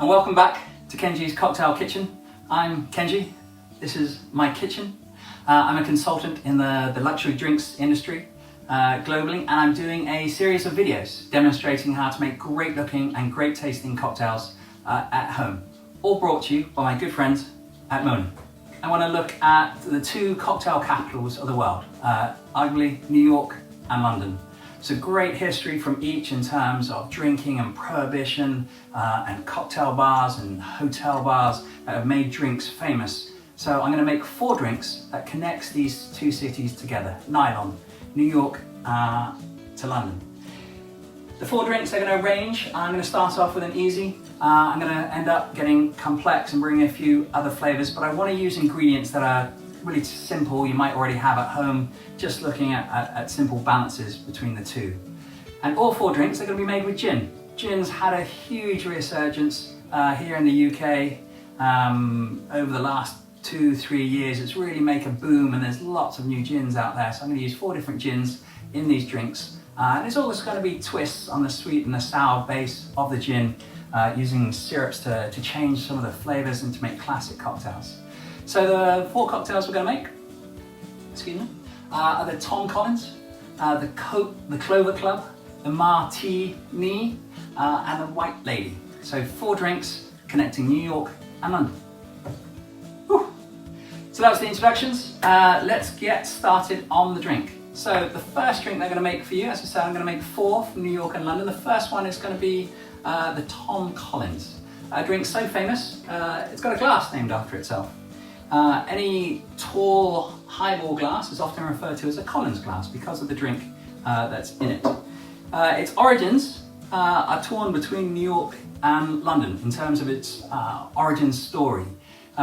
and welcome back to Kenji's Cocktail Kitchen. I'm Kenji, this is my kitchen. I'm a consultant in the luxury drinks industry globally, and I'm doing a series of videos demonstrating how to make great looking and great tasting cocktails at home. All brought to you by my good friends at MONIN. I want to look at the two cocktail capitals of the world, arguably New York and London. It's a great history from each in terms of drinking and prohibition and cocktail bars and hotel bars that have made drinks famous. So I'm going to make 4 drinks that connects these two cities together, nylon, New York to London. The 4 drinks are going to range. I'm going to start off with an easy. I'm going to end up getting complex and bringing a few other flavors, but I want to use ingredients that are really simple, you might already have at home, just looking at simple balances between the two. And all 4 drinks are going to be made with gin. Gin's had a huge resurgence here in the UK over the last 2-3 years. It's really made a boom and there's lots of new gins out there. So I'm going to use 4 different gins in these drinks. And it's always going to be twists on the sweet and the sour base of the gin, using syrups to change some of the flavors and to make classic cocktails. So the 4 cocktails we're going to make, are the Tom Collins, the Clover Club, the MarTEAni, and the White Lady. So 4 drinks connecting New York and London. Whew. So that was the introductions. Let's get started on the drink. So the first drink they're going to make for you, as I said, I'm going to make 4 from New York and London. The first one is going to be the Tom Collins. A drink so famous, it's got a glass named after itself. Any tall highball glass is often referred to as a Collins glass because of the drink that's in it. Its origins are torn between New York and London in terms of its origin story.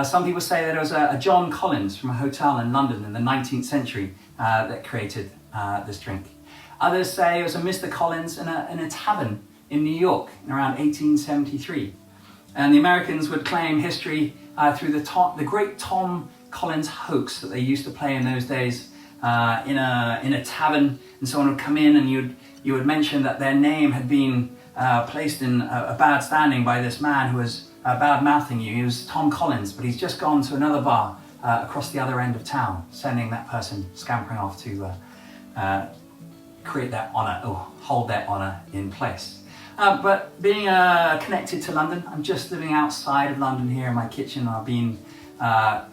Some people say that it was a John Collins from a hotel in London in the 19th century that created this drink. Others say it was a Mr. Collins in a tavern in New York in around 1873. And the Americans would claim history through the great Tom Collins hoax that they used to play in those days in a tavern, and someone would come in and you would mention that their name had been placed in a bad standing by this man who was bad-mouthing you. He was Tom Collins, but he's just gone to another bar across the other end of town, sending that person scampering off to create their honour or hold their honour in place. But being connected to London, I'm just living outside of London here in my kitchen. I've been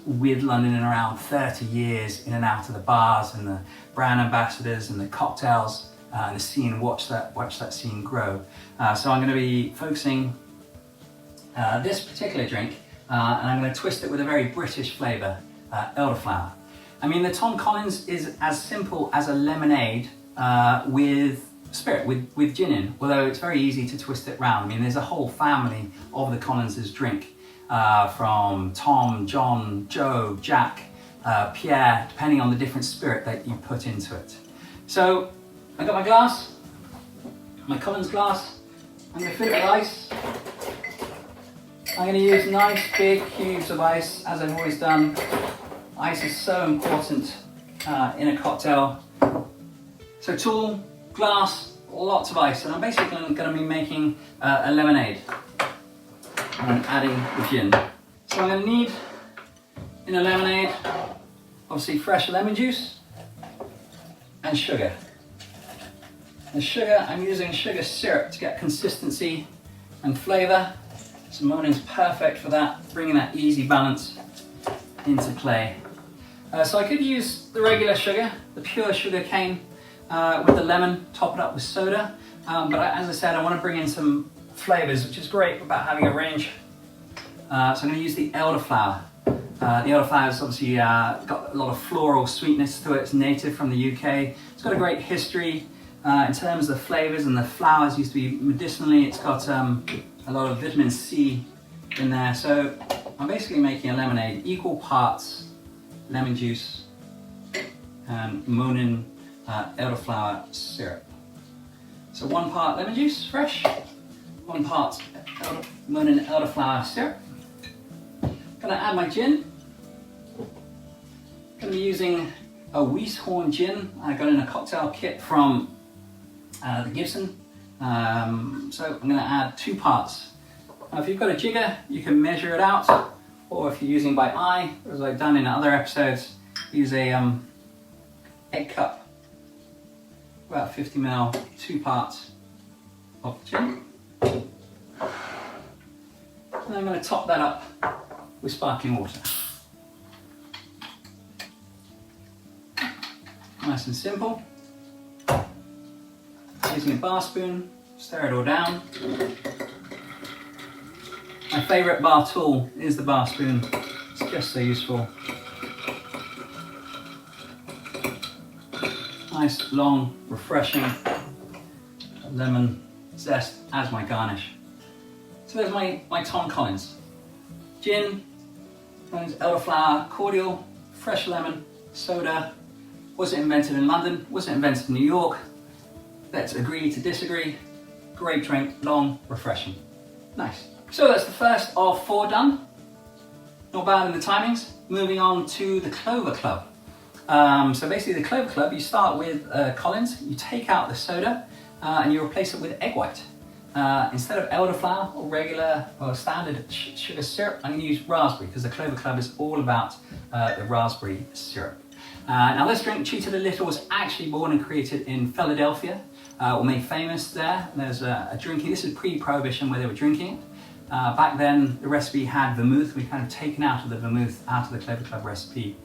with London in around 30 years, in and out of the bars and the brand ambassadors and the cocktails and the scene, watch that scene grow. So I'm going to be focusing this particular drink and I'm going to twist it with a very British flavour, elderflower. I mean, the Tom Collins is as simple as a lemonade with spirit, with gin in, although it's very easy to twist it round. I mean, there's a whole family of the Collinses drink, from Tom, John, Joe, Jack, Pierre, depending on the different spirit that you put into it. So I got my glass, my Collins glass. I'm going to fill it with ice. I'm going to use nice big cubes of ice, as I've always done. Ice is so important in a cocktail. So tall glass, lots of ice, and I'm basically going to be making a lemonade and adding the gin. So I'm going to need, in a lemonade, obviously fresh lemon juice and sugar. The sugar, I'm using sugar syrup to get consistency and flavour. So MONIN's perfect for that, bringing that easy balance into play. So I could use the regular sugar, the pure sugar cane, with the lemon, top it up with soda, but as I said, I want to bring in some flavours, which is great about having a range. So I'm going to use the elderflower. The elderflower has obviously got a lot of floral sweetness to it. It's native from the UK. It's got a great history in terms of the flavours, and the flowers used to be medicinally. It's got a lot of vitamin C in there. So I'm basically making a lemonade, equal parts lemon juice and MONIN elderflower syrup. So 1 part lemon juice, fresh, 1 part MONIN elderflower syrup. Gonna add my gin. Gonna be using a Weisshorn gin I got in a cocktail kit from the Gibson. So I'm gonna add 2 parts Now, if you've got a jigger, you can measure it out, or if you're using by eye, as I've done in other episodes, use a egg cup, about 50 ml, 2 parts of gin. And I'm going to top that up with sparkling water. Nice and simple. Using a bar spoon, stir it all down. My favourite bar tool is the bar spoon. It's just so useful. Nice, long, refreshing lemon zest as my garnish. So there's my Tom Collins. Gin, MONIN Elderflower, cordial, fresh lemon, soda. Was it invented in London? Was it invented in New York? Let's agree to disagree. Great drink, long, refreshing. Nice. So that's the first of 4 done. Not bad in the timings. Moving on to the Clover Club. So basically the Clover Club, you start with Collins, you take out the soda and you replace it with egg white. Instead of elderflower or regular or standard sugar syrup, I'm going to use raspberry because the Clover Club is all about the raspberry syrup. Now this drink, Cheated a Little, was actually born and created in Philadelphia, or made famous there. There's a drinking, this is pre-prohibition where they were drinking it. Back then the recipe had vermouth. We've kind of taken out of the vermouth out of the Clover Club recipe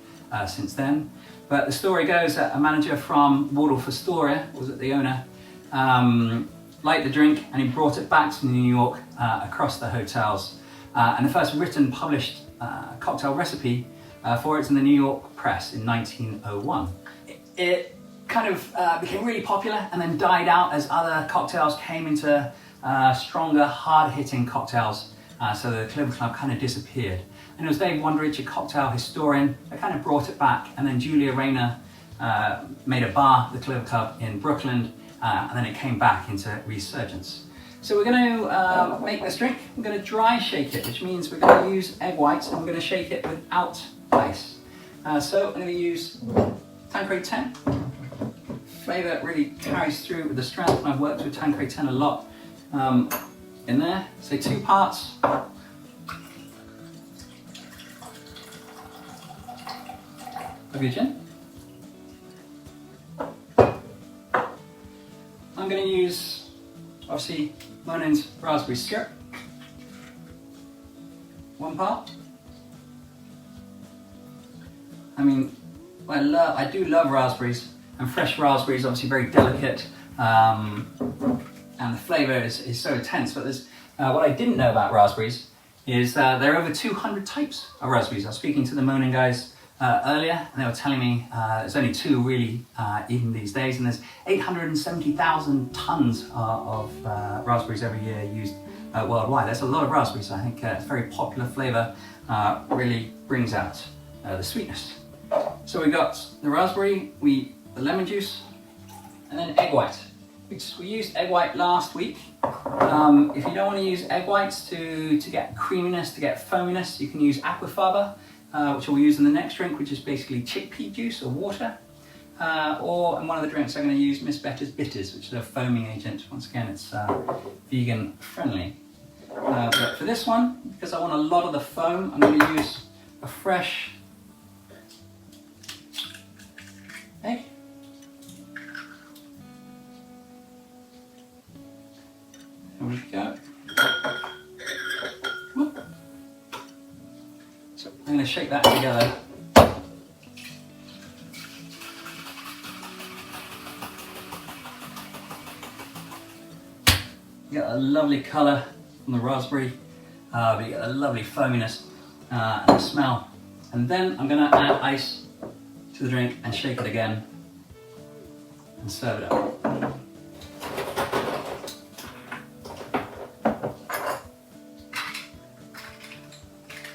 since then. But the story goes that a manager from Waldorf Astoria, was it the owner, liked the drink and he brought it back to New York across the hotels. And the first written published cocktail recipe for it's in the New York press in 1901. It kind of became really popular and then died out as other cocktails came into stronger, hard-hitting cocktails. So the Clover Club kind of disappeared. And it was Dave Wondrich, a cocktail historian, that kind of brought it back. And then Julia Rayner made a bar, the Clover Club, in Brooklyn, and then it came back into resurgence. So we're going to make this drink. We're going to dry shake it, which means we're going to use egg whites and we're going to shake it without ice. So I'm going to use Tanqueray 10. Flavour really carries through with the strength, and I've worked with Tanqueray 10 a lot in there. So 2 parts. Of your gin. I'm going to use, obviously, MONIN's raspberry syrup. 1 part. I mean, I do love raspberries, and fresh raspberries obviously very delicate, and the flavour is so intense. But there's what I didn't know about raspberries is there are over 200 types of raspberries. I was speaking to the MONIN guys earlier, and they were telling me there's only 2 really even these days, and there's 870,000 tons of raspberries every year used worldwide. That's a lot of raspberries. I think it's a very popular flavour, really brings out the sweetness. So we got the raspberry, the lemon juice, and then egg white. We used egg white last week. If you don't want to use egg whites to get creaminess, to get foaminess, you can use aquafaba, which we'll use in the next drink, which is basically chickpea juice or water. Or in one of the drinks I'm going to use Miss Better's Bitters, which is a foaming agent. Once again, it's vegan friendly. But for this one, because I want a lot of the foam, I'm going to use a fresh egg. There we go. Whoop. So I'm going to shake that together. You get a lovely colour from the raspberry, but you get a lovely foaminess and the smell. And then I'm going to add ice to the drink and shake it again and serve it up.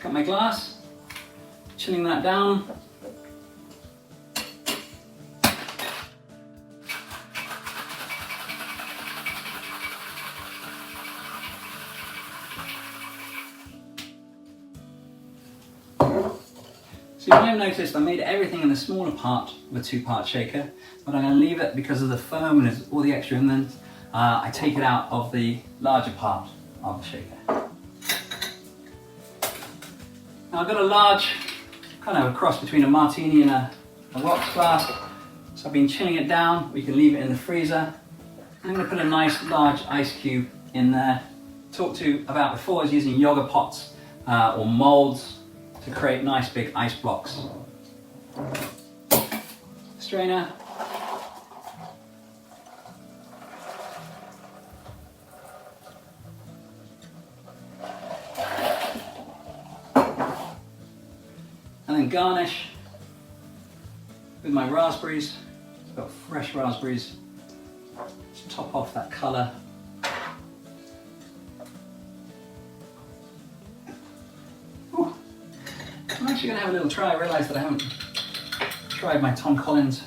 Got my glass, chilling that down. So you might have noticed I made everything in the smaller part of a 2-part shaker, but I'm going to leave it because of the foam and all the extra, and then I take it out of the larger part of the shaker. Now I've got a large, kind of a cross between a martini and a rocks flask. So I've been chilling it down. We can leave it in the freezer. I'm going to put a nice large ice cube in there. Talked to about before is using yogurt pots or molds to create nice big ice blocks. Strainer. And then garnish with my raspberries. I've got fresh raspberries. Just top off that colour. Ooh. I'm actually going to have a little try. I realise that I haven't tried my Tom Collins.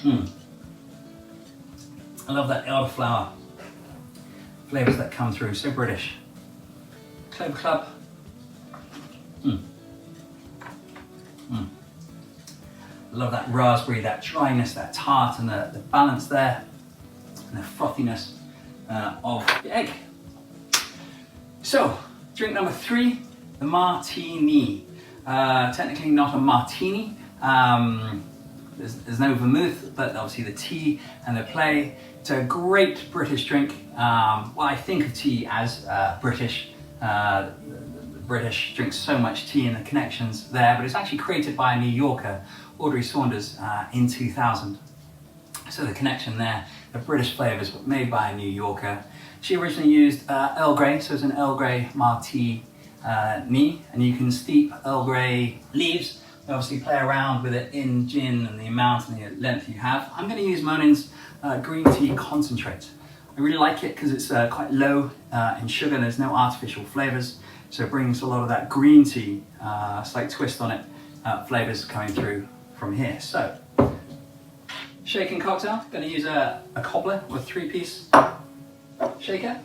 I love that elderflower flavours that come through, so British. Clover Club. Love that raspberry, that dryness, that tart, and the balance there, and the frothiness of the egg. So, drink number 3, the MarTEAni. Technically not a martini. There's no vermouth, but obviously the tea and the play. It's a great British drink. Well, I think of tea as British. The British drink so much tea and the connections there, but it's actually created by a New Yorker, Audrey Saunders, in 2000. So the connection there, the British flavours were made by a New Yorker. She originally used Earl Grey, so it's an Earl Grey MarTEAni, and you can steep Earl Grey leaves. Obviously play around with it in gin and the amount and the length you have. I'm going to use MONIN's Green Tea Concentrate. I really like it because it's quite low in sugar, there's no artificial flavours, so it brings a lot of that green tea, slight twist on it, flavours coming through from here. So, shaken cocktail, going to use a cobbler or a 3-piece shaker.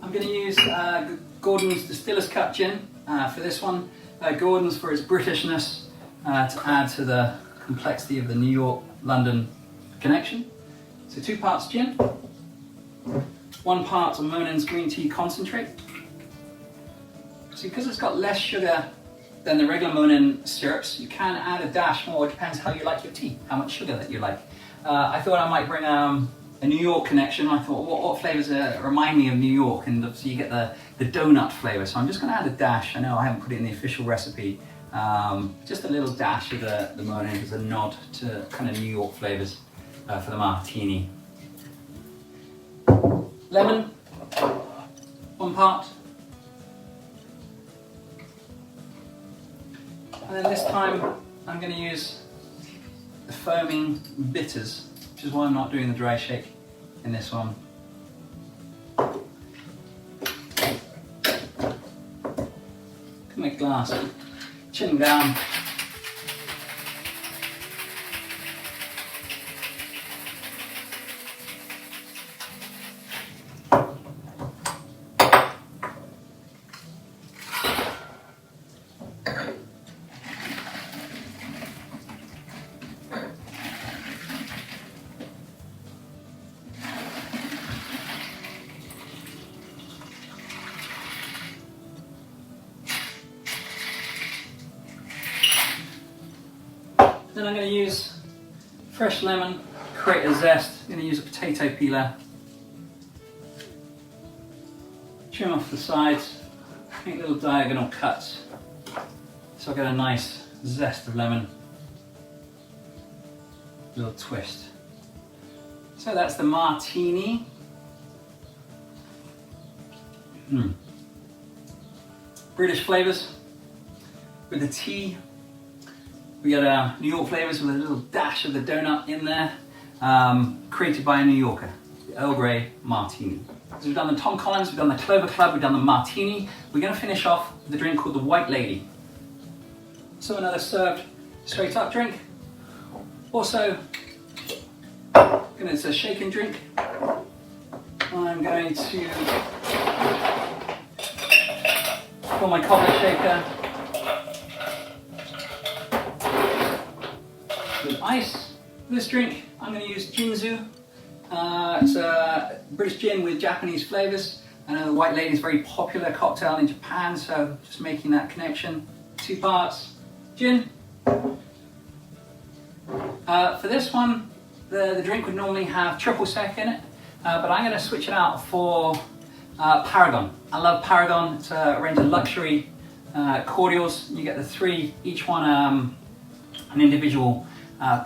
I'm going to use Gordon's Distiller's Cup gin for this one. Gordon's for its Britishness to add to the complexity of the New York-London connection. So 2 parts gin, 1 part of MONIN's Green Tea Concentrate. So because it's got less sugar than the regular MONIN syrups, you can add a dash more. It depends how you like your tea, how much sugar that you like. I thought I might bring a New York connection. I thought, what flavours remind me of New York? And obviously you get the donut flavour. So I'm just going to add a dash. I know I haven't put it in the official recipe. Just a little dash of the MONIN as a nod to kind of New York flavours for the MarTEAni. Lemon, 1 part. And then this time I'm going to use the foaming bitters, which is why I'm not doing the dry shake in this one. My glass, chilling down. Then I'm going to use fresh lemon, create a zest. I'm going to use a potato peeler. Trim off the sides, make little diagonal cuts. So I get a nice zest of lemon. Little twist. So that's the MarTEAni. British flavours with the tea. We got New York flavours with a little dash of the donut in there, created by a New Yorker, the Earl Grey MarTEAni. So we've done the Tom Collins, we've done the Clover Club, we've done the MarTEAni. We're going to finish off with a drink called the White Lady. So another served straight up drink. Also, it's a shaken drink. I'm going to pour my cobbler shaker with ice. For this drink, I'm going to use Jinzu It's a British gin with Japanese flavours. I know the White Lady is a very popular cocktail in Japan, so just making that connection. 2 parts gin. For this one, the drink would normally have triple sec in it, but I'm going to switch it out for Paragon. I love Paragon. It's a range of luxury cordials. You get the 3, each one an individual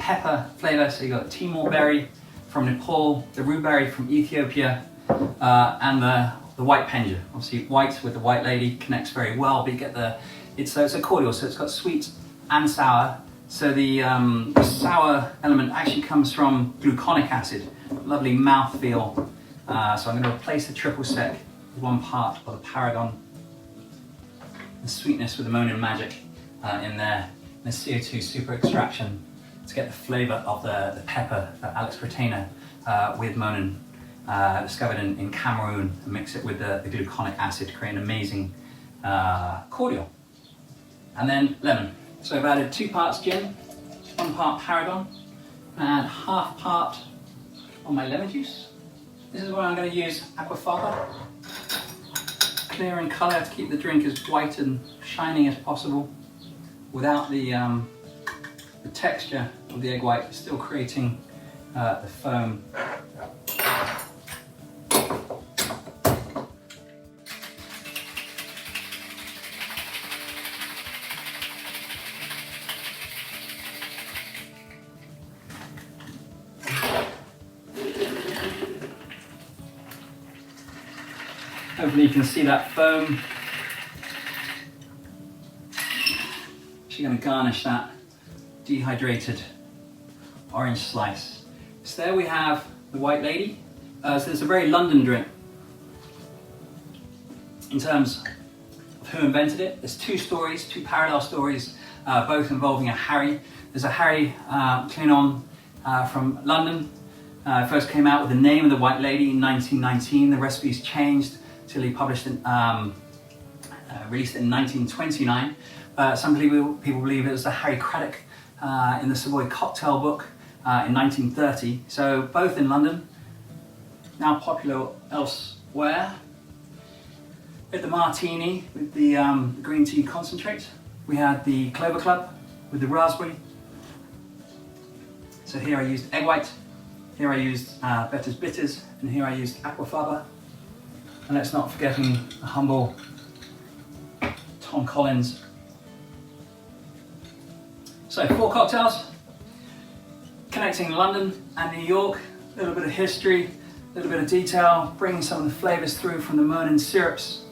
pepper flavour. So you got Timor berry from Nepal, the rue berry from Ethiopia, and the white penja. Obviously, white with the White Lady connects very well. But you get it's a cordial, so it's got sweet and sour. So the sour element actually comes from gluconic acid. Lovely mouthfeel. So I'm going to replace the triple sec with 1 part of the Paragon. The sweetness with the MONIN Magic in there. And the CO2 super extraction to get the flavour of the pepper that Alex Retainer with MONIN discovered in Cameroon, and mix it with the gluconic acid to create an amazing cordial. And then lemon. So I've added 2 parts gin, 1 part Paragon, and ½ part of my lemon juice. This is where I'm going to use aquafaba, clear in colour to keep the drink as white and shining as possible, without the texture of the egg white, still creating the foam. Hopefully you can see that foam. Actually going to garnish that dehydrated orange slice. So there we have the White Lady. So it's a very London drink in terms of who invented it. There's 2 stories, 2 parallel stories, both involving a Harry. There's a Harry Clinton from London. First came out with the name of the White Lady in 1919. The recipe's changed till he published it, released it in 1929. Some people believe it was the Harry Craddock in the Savoy Cocktail Book in 1930. So both in London, now popular elsewhere. We had the MarTEAni with the green tea concentrate. We had the Clover Club with the raspberry. So here I used egg white, here I used Better's Bitters, and here I used aquafaba. And let's not forget the humble Tom Collins. So 4 cocktails, connecting London and New York, a little bit of history, a little bit of detail, bringing some of the flavours through from the MONIN syrups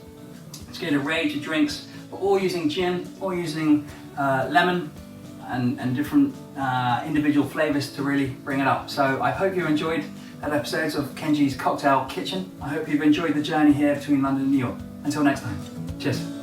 to get a range of drinks, but all using gin, all using lemon and different individual flavours to really bring it up. So I hope you enjoyed that episode of Kenji's Cocktail Kitchen. I hope you've enjoyed the journey here between London and New York. Until next time, cheers.